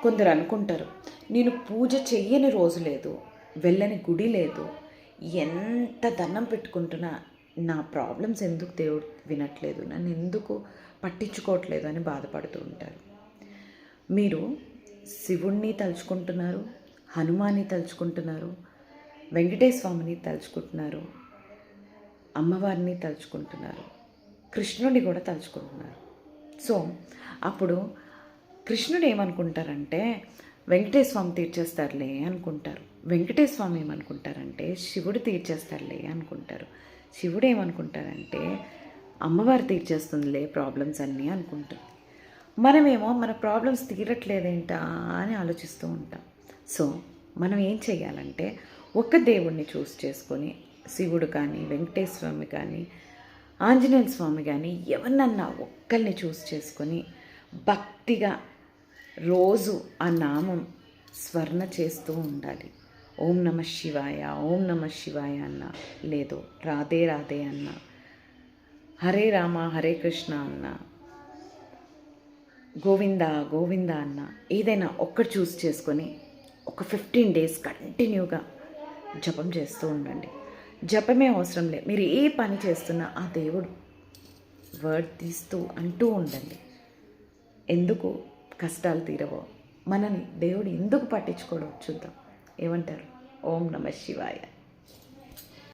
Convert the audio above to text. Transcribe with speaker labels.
Speaker 1: కొందరు అనుకుంటారు, నేను పూజ చెయ్యని రోజు లేదు, వెళ్ళని గుడి లేదు, ఎంత దండం పెట్టుకుంటున్నా నా ప్రాబ్లమ్స్ ఎందుకు దేవుడు వినట్లేదు, నన్ను ఎందుకు పట్టించుకోవట్లేదు అని బాధపడుతూ ఉంటారు. మీరు శివుణ్ణి తలుచుకుంటున్నారు, హనుమాన్ని తలుచుకుంటున్నారు, వెంకటేశ్వర స్వామిని తలుచుకుంటున్నారు, అమ్మవారిని తలుచుకుంటున్నారు, కృష్ణుడిని కూడా తలుచుకుంటున్నారు. సో అప్పుడు కృష్ణుడు ఏమనుకుంటారంటే వెంకటేశ్వర స్వామి తీర్చేస్తారులే అనుకుంటారు. వెంకటేశ్వర స్వామి ఏమనుకుంటారంటే శివుడు తీర్చేస్తారులే అనుకుంటారు. శివుడు ఏమనుకుంటారంటే అమ్మవారు తీర్చేస్తుందిలే ప్రాబ్లమ్స్ అన్నీ అనుకుంటారు. మనమేమో మన ప్రాబ్లమ్స్ తీరట్లేదేంటా అని ఆలోచిస్తూ ఉంటాం. సో మనం ఏం చేయాలంటే ఒక్క దేవుణ్ణి చూస్ చేసుకొని, శివుడు కానీ, వెంకటేశ్వర స్వామి కానీ, ఆంజనేయ స్వామి కానీ, ఎవరినన్నా ఒక్కరిని చూస్ చేసుకొని భక్తిగా రోజు ఆ నామం స్మరణ చేస్తూ ఉండాలి. ఓం నమ శివాయ, ఓం నమ శివాయ అన్న, లేదు రాధే రాధే అన్న, హరే రామ హరే కృష్ణ అన్న, గోవింద గోవింద అన్న, ఏదైనా ఒక్కటి చూస్ చేసుకొని ఒక 15 days కంటిన్యూగా జపం చేస్తూ ఉండండి. జపమే అవసరం లేదు, మీరు ఏ పని చేస్తున్నా ఆ దేవుడు వర్డ్ తీస్తూ అంటూ ఉండండి. ఎందుకు కష్టాలు తీరవో, మనని దేవుడు ఎందుకు పట్టించుకోవడం చూద్దాం. ఏమంటారు? ఓం నమ శివాయ.